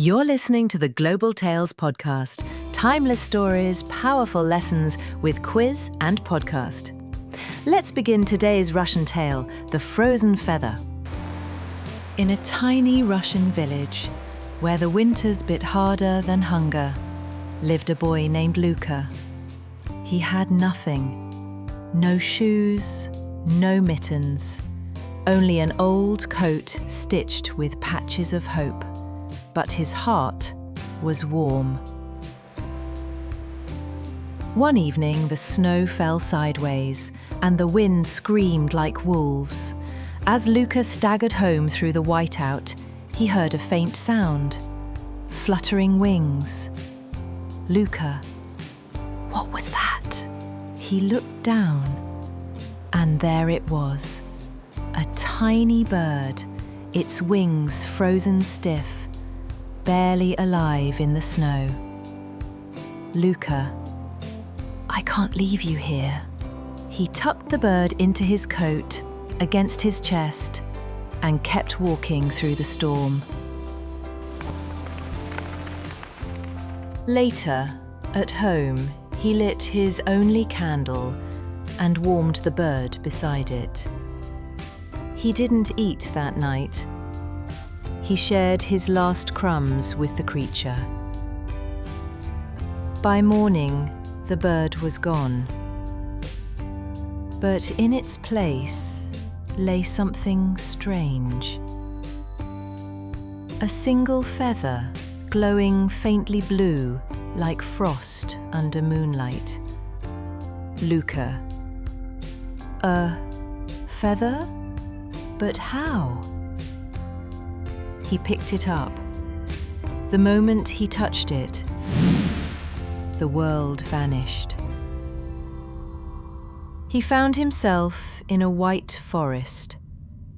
You're listening to the Global Tales podcast, timeless stories, powerful lessons with quiz and podcast. Let's begin today's Russian tale, The Frozen Feather. In a tiny Russian village, where the winters bit harder than hunger, lived a boy named Luka. He had nothing. No shoes, no mittens, only an old coat stitched with patches of hope. But his heart was warm. One evening, the snow fell sideways, and the wind screamed like wolves. As Luka staggered home through the whiteout, he heard a faint sound. Fluttering wings. Luka, what was that? He looked down, and there it was. A tiny bird, its wings frozen stiff, barely alive in the snow. Luka, I can't leave you here. He tucked the bird into his coat, against his chest, and kept walking through the storm. Later, at home, he lit his only candle and warmed the bird beside it. He didn't eat that night. He shared his last crumbs with the creature. By morning, the bird was gone. But in its place lay something strange. A single feather, glowing faintly blue like frost under moonlight. Luka. A feather? But how? He picked it up. The moment he touched it, the world vanished. He found himself in a white forest,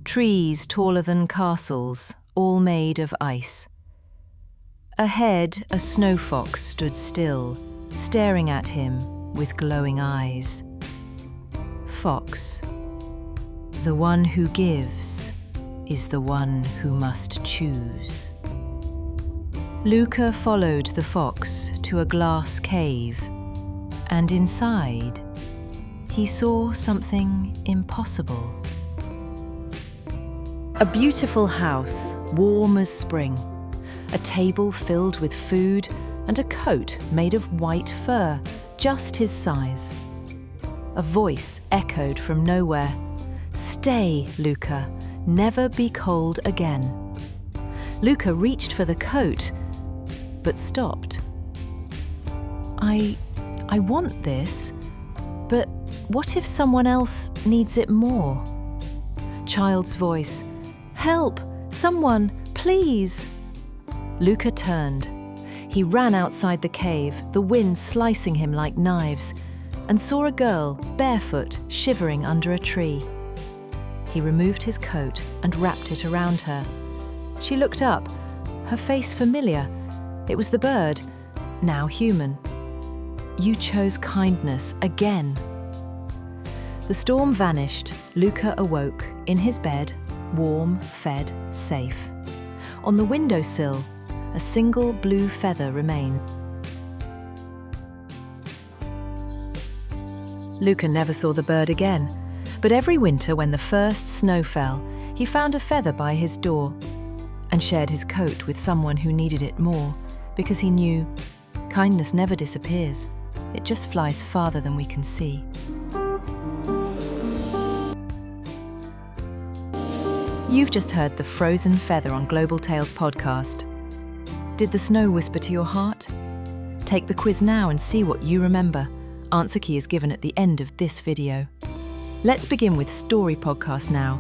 trees taller than castles, all made of ice. Ahead, a snow fox stood still, staring at him with glowing eyes. Fox, the one who gives is the one who must choose. Luka followed the fox to a glass cave, and inside, he saw something impossible. A beautiful house, warm as spring, a table filled with food, and a coat made of white fur, just his size. A voice echoed from nowhere. "Stay, Luka. Never be cold again." Luka reached for the coat, but stopped. I want this, but what if someone else needs it more? Child's voice. "Help! Someone, please!" Luka turned. He ran outside the cave, the wind slicing him like knives, and saw a girl, barefoot, shivering under a tree. He removed his coat and wrapped it around her. She looked up, her face familiar. It was the bird, now human. You chose kindness again. The storm vanished. Luka awoke, in his bed, warm, fed, safe. On the windowsill, a single blue feather remained. Luka never saw the bird again. But every winter when the first snow fell, he found a feather by his door and shared his coat with someone who needed it more, because he knew kindness never disappears. It just flies farther than we can see. You've just heard The Frozen Feather on Global Tales podcast. Did the snow whisper to your heart? Take the quiz now and see what you remember. Answer key is given at the end of this video. Let's begin with Story Podcast now.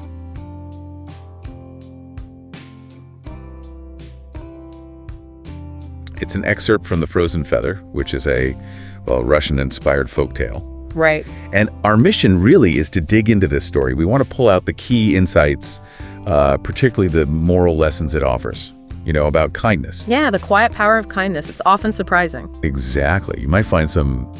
It's an excerpt from The Frozen Feather, which is a, Russian-inspired folktale. Right. And our mission really is to dig into this story. We want to pull out the key insights, particularly the moral lessons it offers, about kindness. Yeah, the quiet power of kindness. It's often surprising. Exactly. You might find some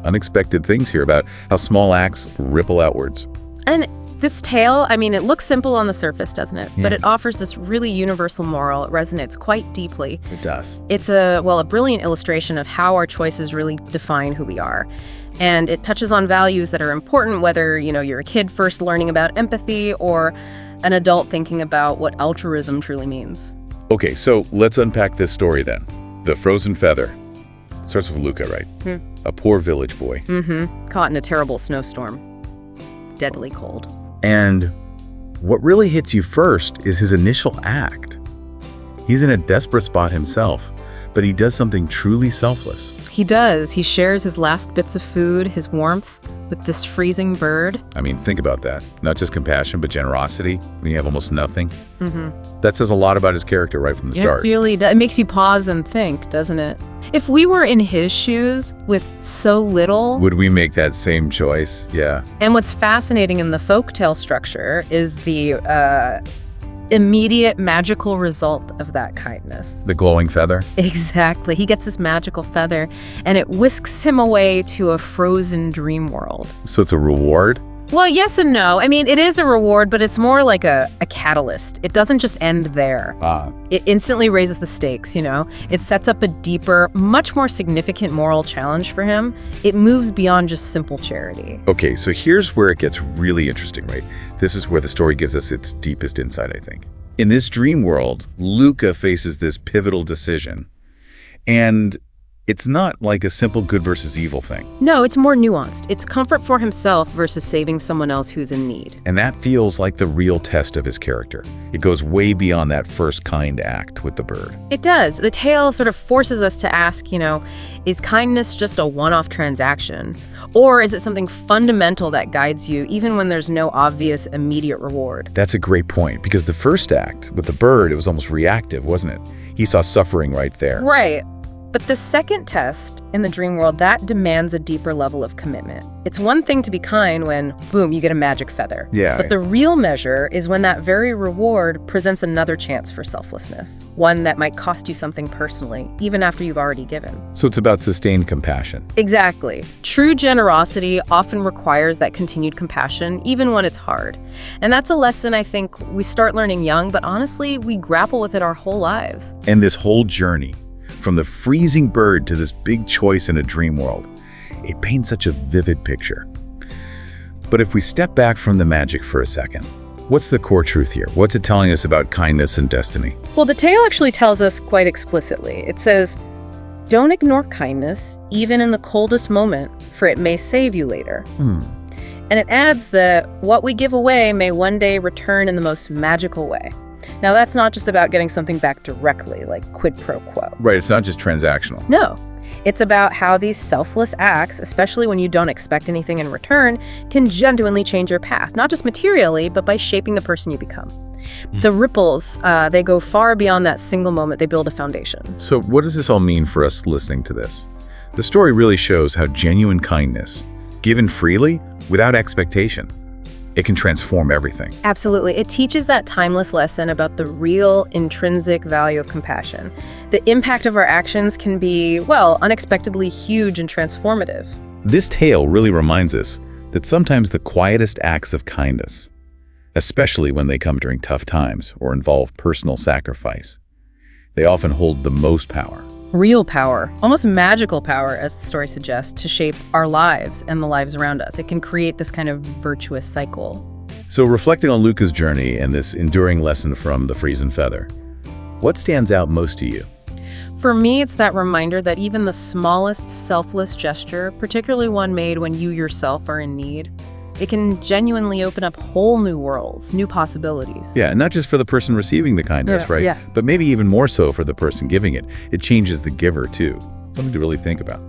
unexpected things here about how small acts ripple outwards. And This tale, I mean, it looks simple on the surface, doesn't it? Yeah. But it offers this really universal moral. It resonates quite deeply. It does. It's a brilliant illustration of how our choices really define who we are. And it touches on values that are important, whether, you're a kid first learning about empathy or an adult thinking about what altruism truly means. Okay, so let's unpack this story then. The Frozen Feather. Starts with Luca, right? A poor village boy. Caught in a terrible snowstorm. Deadly cold. And what really hits you first is his initial act. He's in a desperate spot himself, but he does something truly selfless. He does. He shares his last bits of food, his warmth, with this freezing bird. I mean, think about that. Not just compassion, but generosity when you have almost nothing. That says a lot about his character right from the start. It really does. It makes you pause and think, doesn't it? If we were in his shoes with so little... Would we make that same choice? Yeah. And what's fascinating in the folktale structure is the immediate magical result of that kindness. The glowing feather? Exactly. He gets this magical feather, and it whisks him away to a frozen dream world. So it's a reward? Well, yes and no. I mean, it is a reward, but it's more like a catalyst. It doesn't just end there. It instantly raises the stakes, It sets up a deeper, much more significant moral challenge for him. It moves beyond just simple charity. Okay, so here's where it gets really interesting, right? This is where the story gives us its deepest insight, I think. In this dream world, Luca faces this pivotal decision. And it's not like a simple good versus evil thing. No, it's more nuanced. It's comfort for himself versus saving someone else who's in need. And that feels like the real test of his character. It goes way beyond that first kind act with the bird. It does. The tale sort of forces us to ask, is kindness just a one-off transaction? Or is it something fundamental that guides you even when there's no obvious immediate reward? That's a great point, because the first act with the bird, it was almost reactive, wasn't it? He saw suffering right there. Right. But the second test in the dream world, that demands a deeper level of commitment. It's one thing to be kind when, boom, you get a magic feather. Yeah. But the real measure is when that very reward presents another chance for selflessness, one that might cost you something personally, even after you've already given. So it's about sustained compassion. Exactly. True generosity often requires that continued compassion, even when it's hard. And that's a lesson I think we start learning young, but honestly, we grapple with it our whole lives. And this whole journey, from the freezing bird to this big choice in a dream world, it paints such a vivid picture. But if we step back from the magic for a second, what's the core truth here? What's it telling us about kindness and destiny? Well, the tale actually tells us quite explicitly. It says, don't ignore kindness, even in the coldest moment, for it may save you later. And it adds that what we give away may one day return in the most magical way. Now, that's not just about getting something back directly, like quid pro quo. Right, it's not just transactional. No, it's about how these selfless acts, especially when you don't expect anything in return, can genuinely change your path, not just materially, but by shaping the person you become. The ripples, they go far beyond that single moment. They build a foundation. So what does this all mean for us listening to this? The story really shows how genuine kindness, given freely, without expectation, it can transform everything. Absolutely. It teaches that timeless lesson about the real intrinsic value of compassion. The impact of our actions can be, unexpectedly huge and transformative. This tale really reminds us that sometimes the quietest acts of kindness, especially when they come during tough times or involve personal sacrifice, they often hold the most power. Real power, almost magical power, as the story suggests, to shape our lives and the lives around us. It can create this kind of virtuous cycle. So reflecting on Luca's journey and this enduring lesson from the Frozen Feather, what stands out most to you? For me, it's that reminder that even the smallest selfless gesture, particularly one made when you yourself are in need, it can genuinely open up whole new worlds, new possibilities. Yeah, not just for the person receiving the kindness, right? Yeah. But maybe even more so for the person giving it. It changes the giver, too. Something to really think about.